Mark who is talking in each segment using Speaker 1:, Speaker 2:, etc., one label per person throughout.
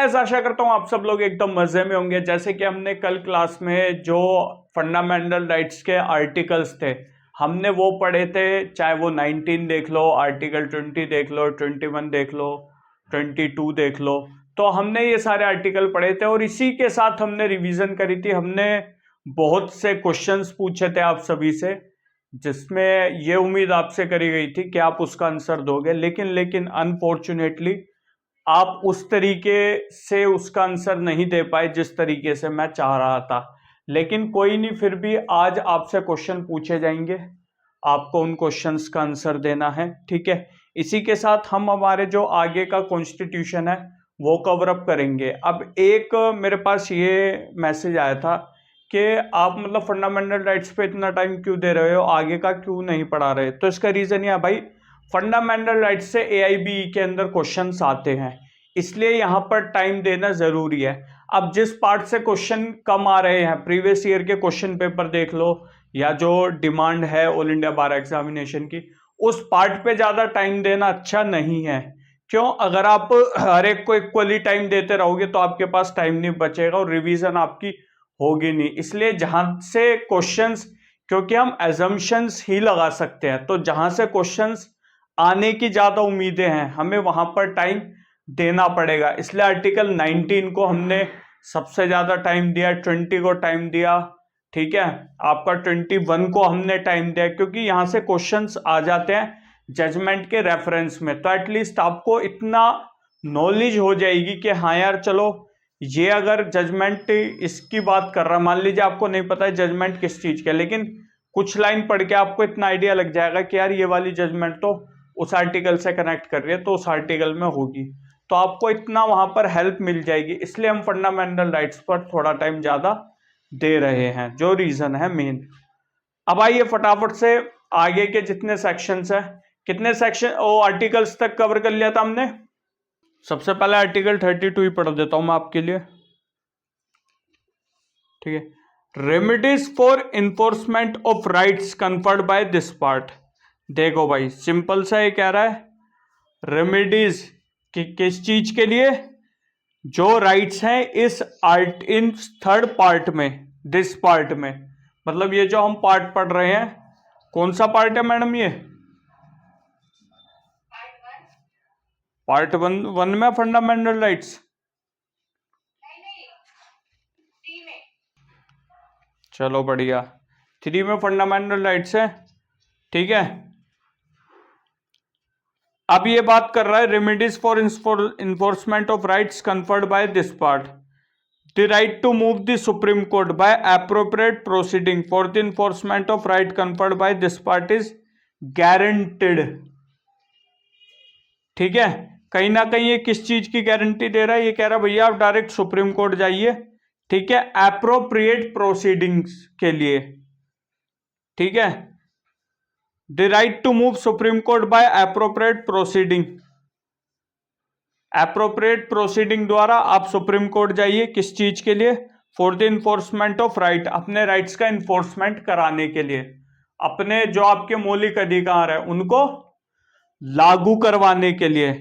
Speaker 1: Guys, आशा करता हूँ आप सब लोग एकदम मजे में होंगे। जैसे कि हमने कल क्लास में जो फंडामेंटल राइट्स के आर्टिकल्स थे हमने वो पढ़े थे, चाहे वो 19 देख लो, आर्टिकल 20 देख लो, 21 देख लो, 22 देख लो। तो हमने ये सारे आर्टिकल पढ़े थे और इसी के साथ हमने रिवीजन करी थी। हमने बहुत से क्वेश्चंस पूछे थे आप सभी से, जिसमें ये उम्मीद आपसे करी गई थी कि आप उसका आंसर दोगे, लेकिन अनफॉर्चुनेटली आप उस तरीके से उसका आंसर नहीं दे पाए जिस तरीके से मैं चाह रहा था। लेकिन कोई नहीं, फिर भी आज आपसे क्वेश्चन पूछे जाएंगे, आपको उन क्वेश्चंस का आंसर देना है, ठीक है। इसी के साथ हम हमारे जो आगे का कॉन्स्टिट्यूशन है वो कवर अप करेंगे। अब एक मेरे पास ये मैसेज आया था कि आप मतलब फंडामेंटल राइट्स पे इतना टाइम क्यों दे रहे हो, आगे का क्यों नहीं पढ़ा रहे। तो इसका रीजन यह है भाई, फंडामेंटल राइट्स से AIBE के अंदर क्वेश्चंस आते हैं, इसलिए यहां पर टाइम देना जरूरी है। अब जिस पार्ट से क्वेश्चन कम आ रहे हैं, प्रीवियस ईयर के क्वेश्चन पेपर देख लो या जो डिमांड है ऑल इंडिया बार एग्जामिनेशन की, उस पार्ट पे ज्यादा टाइम देना अच्छा नहीं है। क्यों? अगर आप हर एक को इक्वली टाइम देते रहोगे तो आपके पास टाइम नहीं बचेगा और रिवीजन आपकी होगी नहीं। इसलिए जहां से क्वेश्चंस, क्योंकि हम एजम्पशंस ही लगा सकते हैं, तो जहां से क्वेश्चंस आने की ज्यादा उम्मीदें हैं हमें वहां पर टाइम देना पड़ेगा। इसलिए आर्टिकल 19 को हमने सबसे ज्यादा टाइम दिया, 20 को टाइम दिया, ठीक है। आपका 21 को हमने टाइम दिया, क्योंकि यहां से क्वेश्चंस आ जाते हैं जजमेंट के रेफरेंस में। तो एटलीस्ट आपको इतना नॉलेज हो जाएगी कि हाँ यार चलो, ये अगर जजमेंट इसकी बात कर रहा, मान लीजिए आपको नहीं पता है जजमेंट किस चीज का, लेकिन कुछ लाइन पढ़ के आपको इतना आइडिया लग जाएगा कि यार ये वाली जजमेंट तो उस आर्टिकल से कनेक्ट कर रही है, तो उस आर्टिकल में होगी, तो आपको इतना वहां पर हेल्प मिल जाएगी। इसलिए हम फंडामेंटल राइट्स पर थोड़ा टाइम ज्यादा दे रहे हैं, जो रीजन है मेन। अब आइए फटाफट से आगे के जितने सेक्शंस है, कितने सेक्शन ओ आर्टिकल्स तक कवर कर लिया था हमने। सबसे पहले आर्टिकल 32 ही पढ़ देता हूं मैं आपके लिए, ठीक है। Remedies for enforcement of rights conferred by this part. देखो भाई, सिंपल सा ये कह रहा है रेमेडीज कि किस चीज के लिए, जो राइट्स हैं इस आर्ट इन थर्ड पार्ट में, दिस पार्ट में, मतलब ये जो हम पार्ट पढ़ रहे हैं, कौन सा पार्ट है मैडम ये? पार्ट वन में फंडामेंटल राइट्स, चलो बढ़िया, 3 में फंडामेंटल राइट्स है, ठीक है। अब ये बात कर रहा है remedies for enforcement of rights conferred by this part. The right to move the Supreme Court by appropriate proceeding for the enforcement of right conferred by this part is guaranteed, ठीक है। कहीं ना कहीं ये किस चीज की गारंटी दे रहा है? ये कह रहा है भैया आप डायरेक्ट सुप्रीम कोर्ट जाइए, ठीक है, एप्रोप्रिएट प्रोसीडिंग्स के लिए, ठीक है। The right to move supreme court by appropriate proceeding, appropriate proceeding द्वारा आप सुप्रीम कोर्ट जाइए, किस चीज के लिए? For the enforcement of right, अपने राइट्स का इन्फोर्समेंट कराने के लिए, अपने जो आपके मौलिक अधिकार है उनको लागू करवाने के लिए।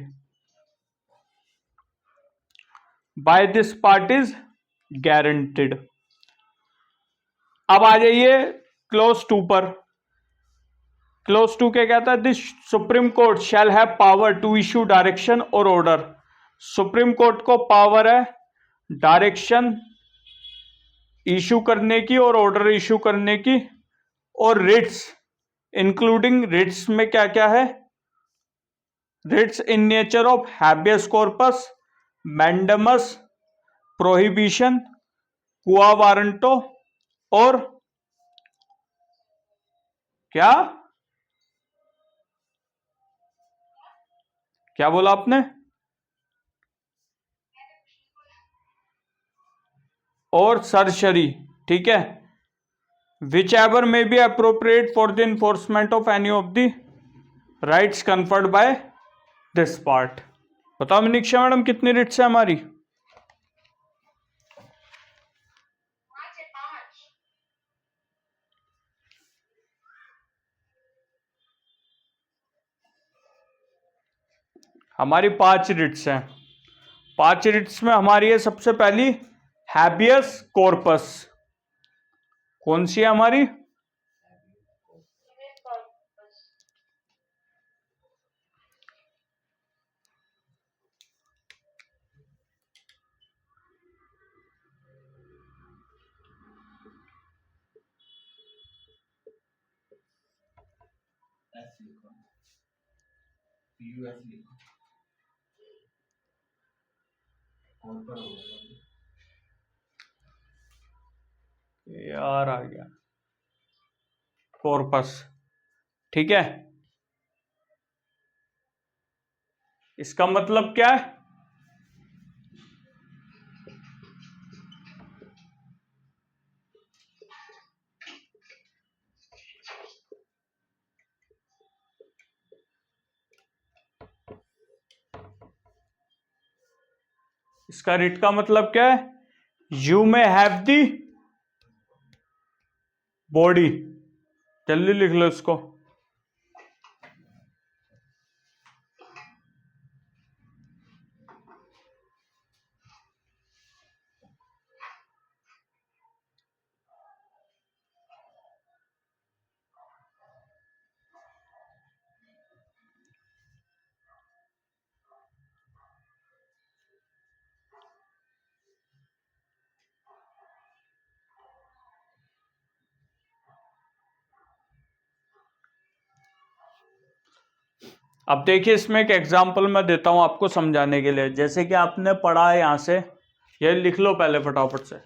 Speaker 1: By this part is guaranteed. अब आ जाइए क्लोज 2 पर। क्लोज 2 क्या कहता है? This supreme court shall have power to issue direction और ऑर्डर। सुप्रीम कोर्ट को पावर है डायरेक्शन इशू करने की और ऑर्डर इशू करने की, और रिट्स, इंक्लूडिंग रिट्स में क्या क्या है? Writs in nature of habeas corpus, mandamus, prohibition, quo warranto, और क्या क्या बोला आपने? और सर्जरी, ठीक है। Whichever may be appropriate for the enforcement of any of the rights conferred by this part. बताओ मनीषा मैडम, कितनी रिट्स है हमारी? हमारी 5 रिट्स हैं। 5 रिट्स में हमारी है सबसे पहली हैबियस कॉर्पस। कौन सी है हमारी? यार आ गया कॉर्पस। ठीक है, इसका मतलब क्या है? इसका रिट का मतलब क्या है? यू में हैव दी बॉडी। जल्दी लिख लो इसको। अब देखिए, इसमें एक एग्जांपल मैं देता हूं आपको समझाने के लिए। जैसे कि आपने पढ़ा है, यहां से ये लिख लो पहले फटाफट से।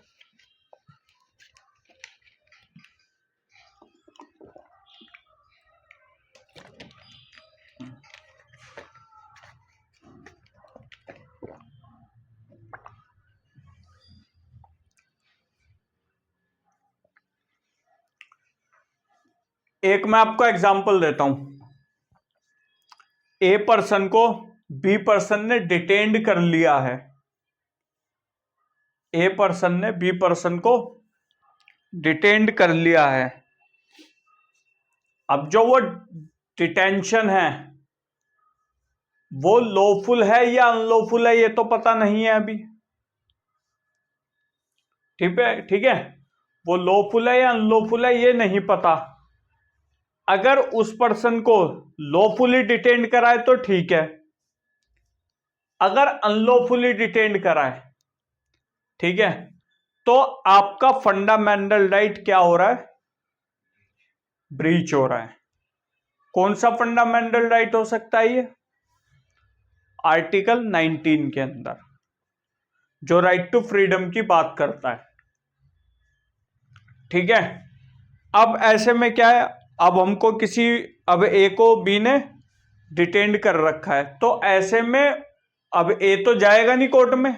Speaker 1: एक मैं आपको एग्जांपल देता हूं। ए पर्सन को बी पर्सन ने डिटेन्ड कर लिया है। ए पर्सन ने बी पर्सन को डिटेन्ड कर लिया है। अब जो वो डिटेंशन है वो लॉफुल है या अनलॉफुल है ये तो पता नहीं है अभी। ठीक है, वो लॉफुल है या अनलॉफुल है ये नहीं पता। अगर उस पर्सन को लॉफुली डिटेन्ड कराए तो ठीक है, अगर अनलॉफुली डिटेन्ड कराए, ठीक है, तो आपका फंडामेंटल राइट क्या हो रहा है? ब्रीच हो रहा है। कौन सा फंडामेंटल राइट हो सकता है ये? आर्टिकल 19 के अंदर, जो राइट टू फ्रीडम की बात करता है। ठीक है, अब ऐसे में क्या है, अब हमको अब ए को बी ने डिटेन्ड कर रखा है, तो ऐसे में अब ए तो जाएगा नहीं कोर्ट में,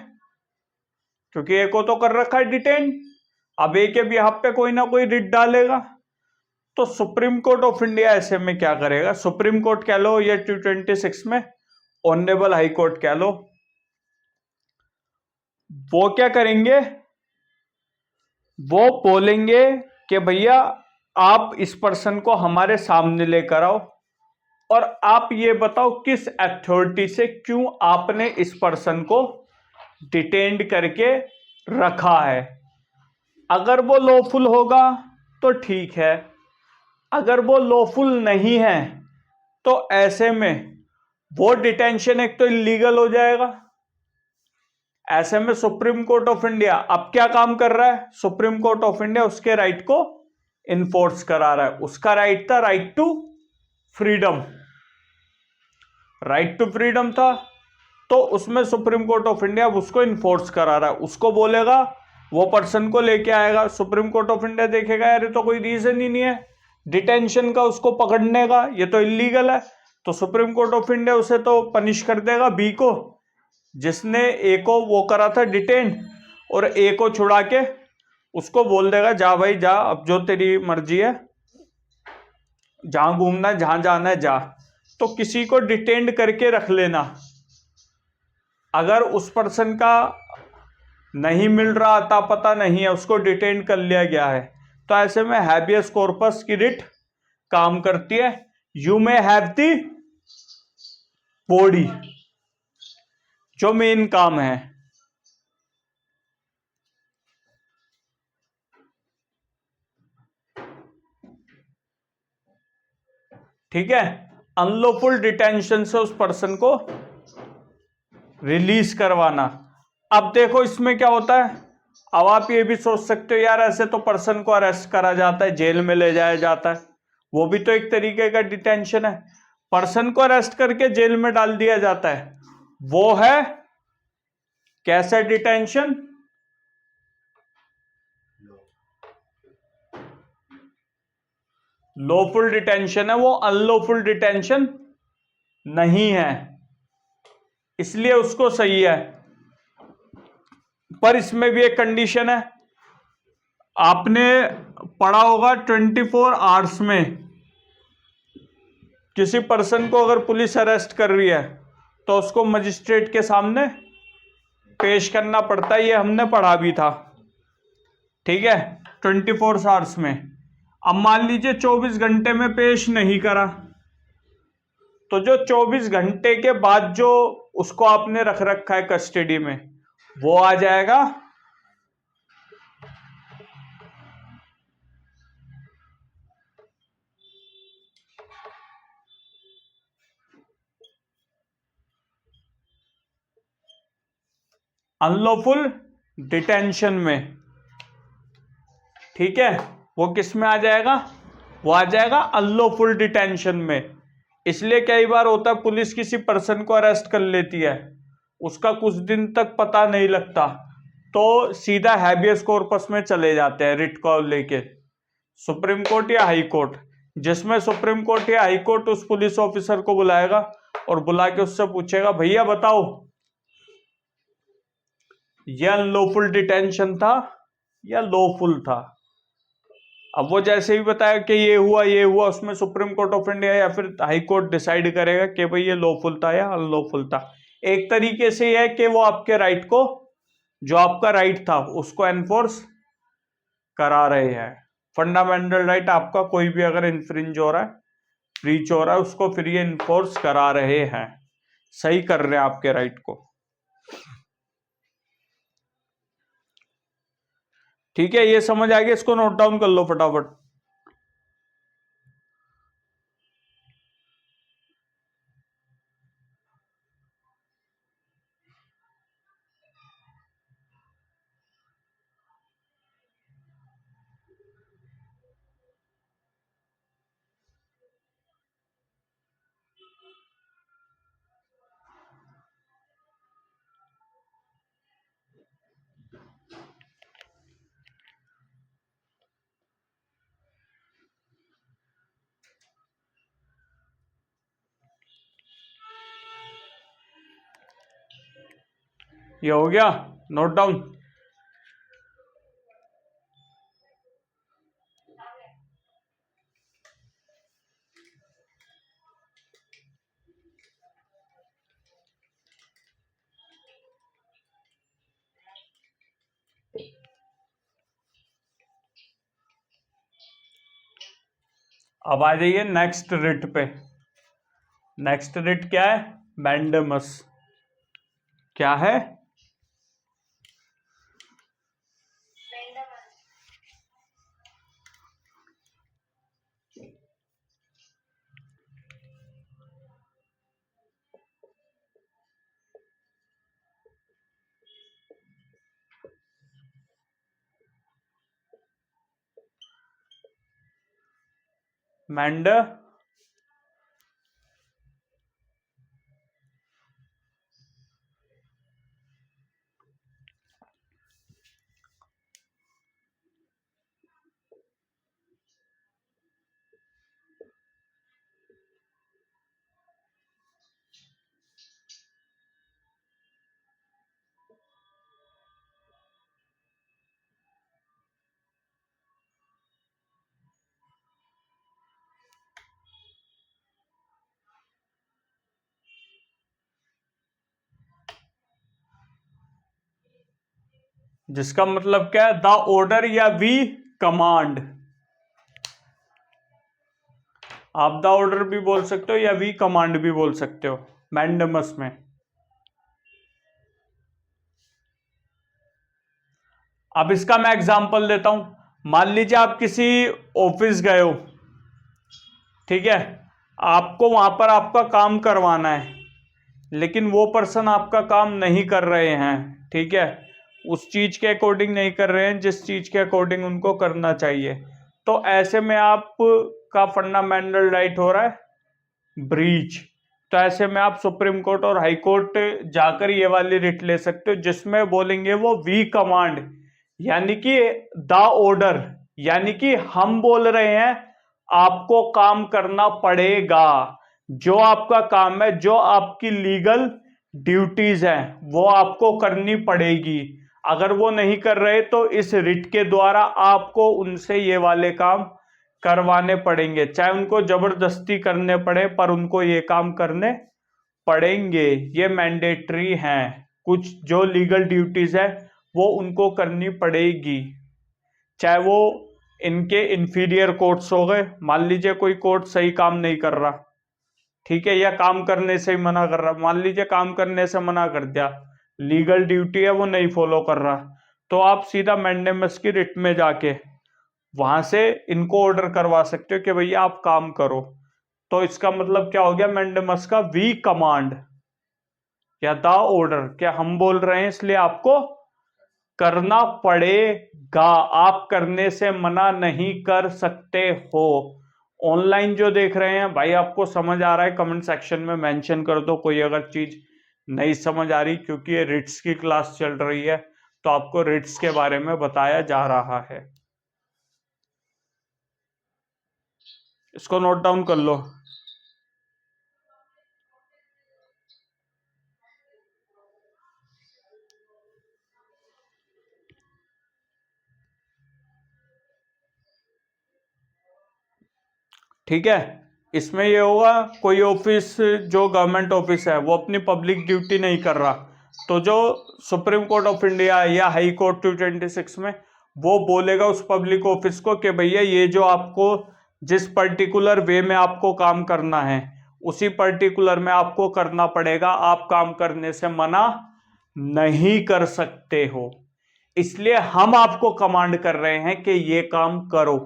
Speaker 1: क्योंकि ए को तो कर रखा है डिटेन्ड। अब ए के बिहाफ पे कोई ना कोई रिट डालेगा, तो सुप्रीम कोर्ट ऑफ इंडिया ऐसे में क्या करेगा? सुप्रीम कोर्ट कह लो या 226 में ऑनरेबल हाई कोर्ट कह लो, वो क्या करेंगे? वो बोलेंगे कि भैया आप इस पर्सन को हमारे सामने लेकर आओ और आप ये बताओ किस अथॉरिटी से क्यों आपने इस पर्सन को डिटेन्ड करके रखा है। अगर वो लॉफुल होगा तो ठीक है, अगर वो लॉफुल नहीं है तो ऐसे में वो डिटेंशन एक तो इलीगल हो जाएगा। ऐसे में सुप्रीम कोर्ट ऑफ इंडिया अब क्या काम कर रहा है? सुप्रीम कोर्ट ऑफ इंडिया उसके राइट को इन्फोर्स करा रहा है। उसका राइट था right to freedom, right to freedom था, तो उसमें सुप्रीम कोर्ट ऑफ इंडिया उसको इन्फोर्स करा रहा है। उसको बोलेगा, वो पर्सन को लेके आएगा, सुप्रीम कोर्ट ऑफ इंडिया देखेगा यार ये तो कोई रीजन ही नहीं है डिटेंशन का उसको पकड़ने का, ये तो इलीगल है, तो सुप्रीम कोर्ट ऑफ इंडिया उसे तो पनिश कर देगा बी को, जिसने ए को वो करा था डिटेन, और ए को छुड़ा के उसको बोल देगा जा भाई जा, अब जो तेरी मर्जी है, जहां घूमना है जहां जाना है जा। तो किसी को डिटेन्ड करके रख लेना, अगर उस पर्सन का नहीं मिल रहा, अता पता नहीं है, उसको डिटेन्ड कर लिया गया है, तो ऐसे में हैबियस कॉर्पस की रिट काम करती है। You may have the body, जो मेन काम है। ठीक है, अनलॉफुल डिटेंशन से उस पर्सन को रिलीज करवाना। अब देखो इसमें क्या होता है, अब आप ये भी सोच सकते हो यार ऐसे तो पर्सन को अरेस्ट करा जाता है, जेल में ले जाया जाता है, वो भी तो एक तरीके का डिटेंशन है। पर्सन को अरेस्ट करके जेल में डाल दिया जाता है, वो है कैसा डिटेंशन? लॉफुल डिटेंशन है, वो अनलॉफुल डिटेंशन नहीं है, इसलिए उसको सही है। पर इसमें भी एक कंडीशन है, आपने पढ़ा होगा 24 आवर्स में किसी पर्सन को अगर पुलिस अरेस्ट कर रही है तो उसको मजिस्ट्रेट के सामने पेश करना पड़ता है, ये हमने पढ़ा भी था। ठीक है, 24 आवर्स में। अब मान लीजिए 24 घंटे में पेश नहीं करा, तो जो 24 घंटे के बाद जो उसको आपने रख रखा है कस्टडी में, वो आ जाएगा अनलॉफुल डिटेंशन में। ठीक है, वो किस में आ जाएगा? वो आ जाएगा अनलॉफुल डिटेंशन में। इसलिए कई बार होता है पुलिस किसी पर्सन को अरेस्ट कर लेती है, उसका कुछ दिन तक पता नहीं लगता, तो सीधा हैबियस कॉर्पस में चले जाते हैं रिट को लेके, सुप्रीम कोर्ट या हाई कोर्ट, जिसमें सुप्रीम कोर्ट या हाई कोर्ट उस पुलिस ऑफिसर को बुलाएगा और बुला के उससे पूछेगा भैया बताओ यह अनलॉफुल डिटेंशन था या लॉफुल था। अब वो जैसे भी बताया कि ये हुआ, उसमें सुप्रीम कोर्ट ऑफ इंडिया या फिर हाई कोर्ट डिसाइड करेगा कि भाई ये लॉफुल था या अनलॉफुल था। एक तरीके से यह है कि वो आपके राइट को, जो आपका राइट था उसको एनफोर्स करा रहे हैं। फंडामेंटल राइट आपका कोई भी अगर इन्फ्रिंज हो रहा है, ब्रीच हो रहा है, उसको फिर ये इन्फोर्स करा रहे हैं, सही कर रहे हैं आपके राइट को। ठीक है, ये समझ आ गया, इसको नोट डाउन कर लो फटाफट। ये हो गया नोट डाउन। अब आ जाइए नेक्स्ट रिट पे। नेक्स्ट रिट क्या है? मैंडेमस। क्या है? मैंड जिसका मतलब क्या है? द ऑर्डर या वी कमांड। आप द ऑर्डर भी बोल सकते हो या वी कमांड भी बोल सकते हो मैंडेमस में। अब इसका मैं एग्जांपल देता हूं। मान लीजिए आप किसी ऑफिस गए हो, ठीक है, आपको वहां पर आपका काम करवाना है, लेकिन वो पर्सन आपका काम नहीं कर रहे हैं, ठीक है, उस चीज के अकॉर्डिंग नहीं कर रहे हैं जिस चीज के अकॉर्डिंग उनको करना चाहिए। तो ऐसे में आप का फंडामेंटल राइट हो रहा है ब्रीच। तो ऐसे में आप सुप्रीम कोर्ट और हाई कोर्ट जाकर ये वाली रिट ले सकते हो, जिसमें बोलेंगे वो वी कमांड, यानी कि द ऑर्डर, यानी कि हम बोल रहे हैं आपको काम करना पड़ेगा, जो आपका काम है, जो आपकी लीगल ड्यूटीज है वो आपको करनी पड़ेगी। अगर वो नहीं कर रहे तो इस रिट के द्वारा आपको उनसे ये वाले काम करवाने पड़ेंगे, चाहे उनको जबरदस्ती करने पड़े पर उनको ये काम करने पड़ेंगे। ये मैंडेटरी हैं, कुछ जो लीगल ड्यूटीज है वो उनको करनी पड़ेगी, चाहे वो इनके इंफीरियर कोर्ट्स हो गए। मान लीजिए कोई कोर्ट सही काम नहीं कर रहा, ठीक है, या काम करने से ही मना कर रहा, मान लीजिए काम करने से मना कर दिया, लीगल ड्यूटी है वो नहीं फॉलो कर रहा, तो आप सीधा मैंडेमस की रिट में जाके वहां से इनको ऑर्डर करवा सकते हो कि भैया आप काम करो। तो इसका मतलब क्या हो गया मैंडेमस का, वी कमांड या द ऑर्डर, क्या हम बोल रहे हैं इसलिए आपको करना पड़ेगा, आप करने से मना नहीं कर सकते हो। ऑनलाइन जो देख रहे हैं भाई, आपको समझ आ रहा है कमेंट सेक्शन में मेंशन कर दो कोई अगर चीज नहीं समझ आ रही, क्योंकि ये रिट्स की क्लास चल रही है तो आपको रिट्स के बारे में बताया जा रहा है। इसको नोट डाउन कर लो। ठीक है, इसमें ये होगा कोई ऑफिस जो गवर्नमेंट ऑफिस है वो अपनी पब्लिक ड्यूटी नहीं कर रहा, तो जो सुप्रीम कोर्ट ऑफ इंडिया या हाई कोर्ट 226 में वो बोलेगा उस पब्लिक ऑफिस को कि भैया ये जो आपको जिस पर्टिकुलर वे में आपको काम करना है उसी पर्टिकुलर में आपको करना पड़ेगा, आप काम करने से मना नहीं कर सकते हो, इसलिए हम आपको कमांड कर रहे हैं कि ये काम करो,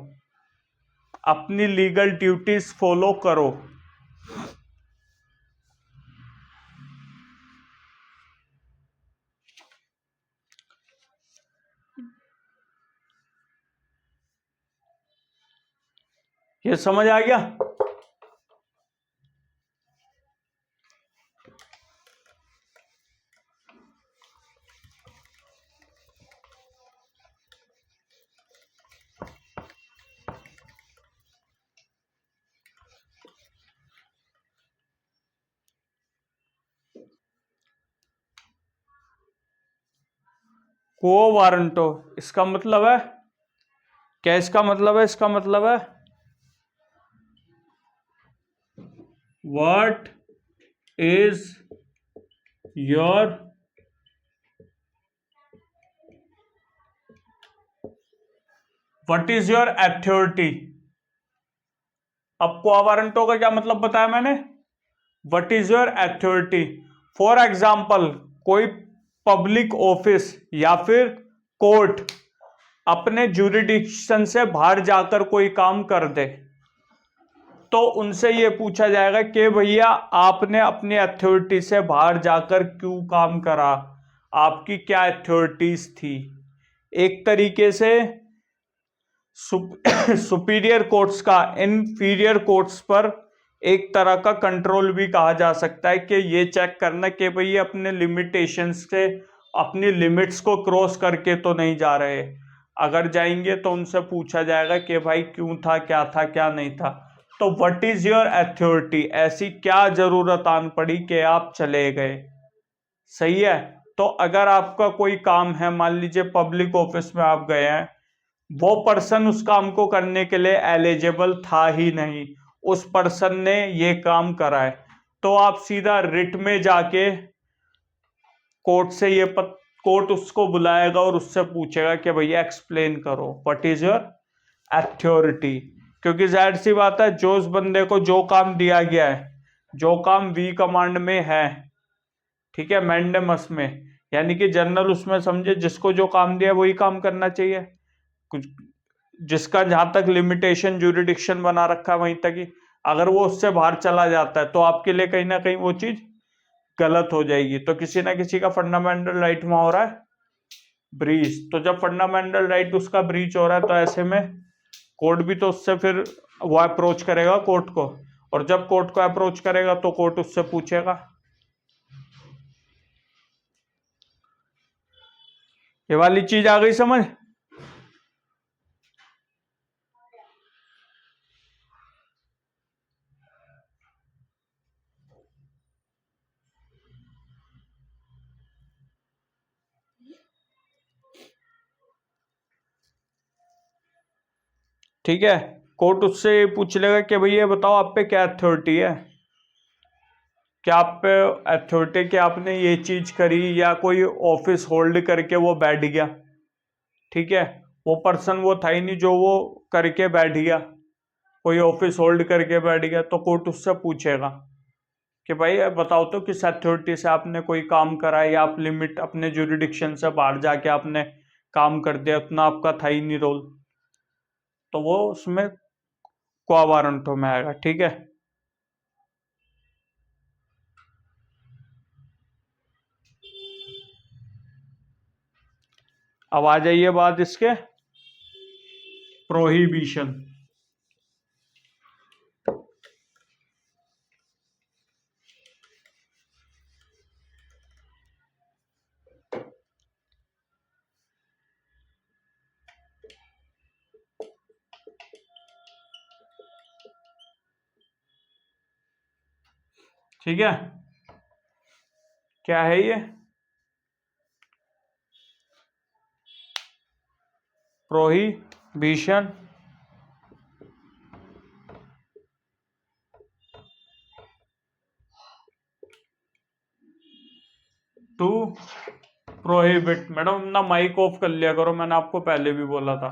Speaker 1: अपनी लीगल ड्यूटीज फॉलो करो। ये समझ आ गया? को वारंटो, इसका मतलब है क्या? इसका मतलब है, इसका मतलब है व्हाट इज योर अथॉरिटी। अब को वारंटो का क्या मतलब बताया मैंने? What is your authority. For example कोई पब्लिक ऑफिस या फिर कोर्ट अपने ज्यूरिडिक्शन से बाहर जाकर कोई काम कर दे तो उनसे ये पूछा जाएगा कि भैया आपने अपनी अथॉरिटी से बाहर जाकर क्यों काम करा, आपकी क्या अथॉरिटीज थी। एक तरीके से सुपीरियर कोर्ट्स का इनफीरियर कोर्ट्स पर एक तरह का कंट्रोल भी कहा जा सकता है कि ये चेक करना कि भाई अपने लिमिटेशंस से अपनी लिमिट्स को क्रॉस करके तो नहीं जा रहे, अगर जाएंगे तो उनसे पूछा जाएगा कि भाई क्यों था क्या नहीं था। तो व्हाट इज योर अथॉरिटी, ऐसी क्या जरूरत आन पड़ी कि आप चले गए। सही है, तो अगर आपका कोई काम है, मान लीजिए पब्लिक ऑफिस में आप गए हैं, वो पर्सन उस काम को करने के लिए एलिजिबल था ही नहीं, उस पर्सन ने ये काम करा है, तो आप सीधा रिट में जाके कोर्ट से ये कोर्ट उसको बुलाएगा और उससे पूछेगा कि भैया एक्सप्लेन करो व्हाट इज योर अथॉरिटी। क्योंकि जाहिर सी बात है, जो उस बंदे को जो काम दिया गया है, जो काम वी कमांड में है, ठीक है, मैंडेमस में, यानी कि जनरल उसमें समझे जिसको जो काम दिया वही काम करना चाहिए, कुछ जिसका जहां तक लिमिटेशन ज्यूरिडिक्शन बना रखा है वहीं तक ही, अगर वो उससे बाहर चला जाता है तो आपके लिए कहीं ना कहीं वो चीज गलत हो जाएगी। तो किसी ना किसी का फंडामेंटल राइट वहां हो रहा है ब्रीच। तो जब फंडामेंटल राइट उसका ब्रीच हो रहा है तो ऐसे में कोर्ट भी तो उससे फिर वो अप्रोच करेगा कोर्ट को, और जब कोर्ट को अप्रोच करेगा तो कोर्ट उससे पूछेगा। ये वाली चीज आ गई समझ? ठीक है, कोर्ट उससे पूछ लेगा कि भैया बताओ आप पे क्या अथॉरिटी है, क्या आप पे अथॉरिटी कि आपने ये चीज करी, या कोई ऑफिस होल्ड करके वो बैठ गया। ठीक है, वो पर्सन वो था ही नहीं जो वो करके बैठ गया, कोई ऑफिस होल्ड करके बैठ गया, तो कोर्ट उससे पूछेगा कि भाई बताओ तो किस अथॉरिटी से आपने कोई काम करा है, या आप लिमिट अपने ज्यूरिडिक्शन से बाहर जाके आपने काम कर दिया, उतना आपका था ही नहीं रोल, तो वो उसमें क्वा वारंटो में आएगा। ठीक है, अब आ जाइए बात इसके प्रोहिबिशन। ठीक है, क्या है ये प्रोहिबिशन? To prohibit. मैडम अपना माइक ऑफ कर लिया करो, मैंने आपको पहले भी बोला था।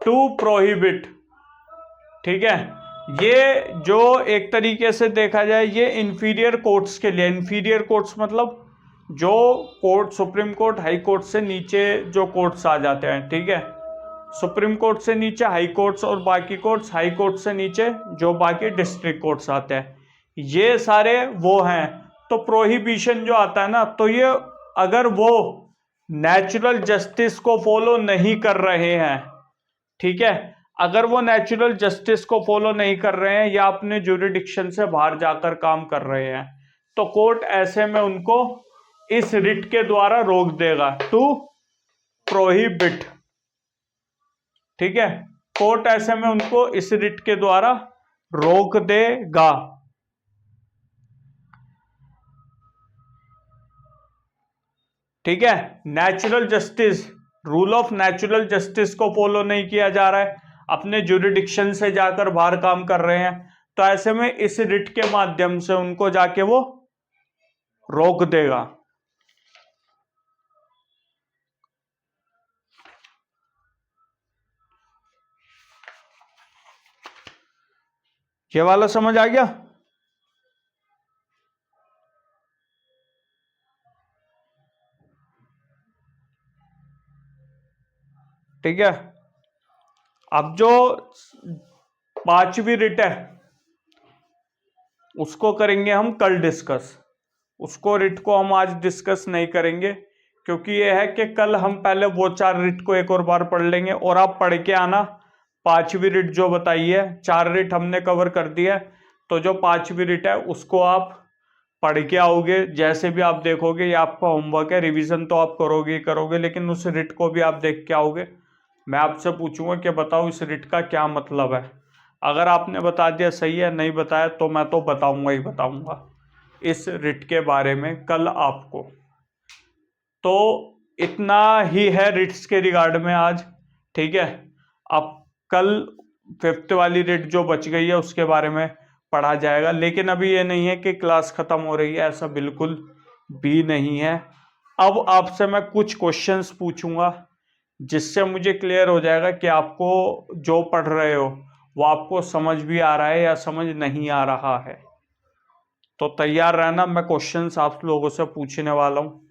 Speaker 1: To prohibit. ठीक है, ये जो एक तरीके से देखा जाए ये इंफीरियर कोर्ट्स के लिए, इंफीरियर कोर्ट्स मतलब जो court supreme court high court से नीचे जो कोर्ट्स आ जाते हैं। ठीक है, सुप्रीम कोर्ट से नीचे हाई कोर्ट्स, और बाकी कोर्ट्स हाई कोर्ट से नीचे जो बाकी डिस्ट्रिक्ट कोर्ट्स आते हैं, ये सारे वो हैं। तो प्रोहिबिशन जो आता है ना, तो ये अगर वो नेचुरल जस्टिस को फॉलो नहीं कर रहे हैं, ठीक है, अगर वो नेचुरल जस्टिस को फॉलो नहीं कर रहे हैं या अपने ज्यूरिडिक्शन से बाहर जाकर काम कर रहे हैं, तो कोर्ट ऐसे में उनको इस रिट के द्वारा रोक देगा, टू प्रोहिबिट। ठीक है, कोर्ट ऐसे में उनको इस रिट के द्वारा रोक देगा। ठीक है, natural justice, rule of natural justice को फॉलो नहीं किया जा रहा है, अपने ज्यूरिडिक्शन से जाकर बाहर काम कर रहे हैं, तो ऐसे में इस रिट के माध्यम से उनको जाके वो रोक देगा। ये वाला समझ आ गया? ठीक है, अब जो पांचवी रिट है उसको करेंगे हम कल डिस्कस। उसको रिट को हम आज डिस्कस नहीं करेंगे, क्योंकि ये है कि कल हम पहले वो 4 रिट को एक और बार पढ़ लेंगे, और आप पढ़ के आना पांचवी रिट जो बताई है। 4 रिट हमने कवर कर दिया है, तो जो पांचवी रिट है उसको आप पढ़ के आओगे। जैसे भी आप देखोगे ये आपका होमवर्क है, रिवीजन तो आप करोगे ही करोगे, लेकिन उस रिट को भी आप देख के आओगे। मैं आपसे पूछूंगा कि बताओ इस रिट का क्या मतलब है। अगर आपने बता दिया सही है, नहीं बताया तो मैं तो बताऊंगा ही बताऊंगा इस रिट के बारे में कल आपको। तो इतना ही है रिट्स के रिगार्ड में आज। ठीक है, अब कल 5th वाली रिट जो बच गई है उसके बारे में पढ़ा जाएगा, लेकिन अभी ये नहीं है कि क्लास खत्म हो रही है, ऐसा बिल्कुल भी नहीं है। अब आपसे मैं कुछ क्वेश्चंस पूछूंगा जिससे मुझे क्लियर हो जाएगा कि आपको जो पढ़ रहे हो वो आपको समझ भी आ रहा है या समझ नहीं आ रहा है। तो तैयार रहना, मैं क्वेश्चंस आप लोगों से पूछने वाला हूँ।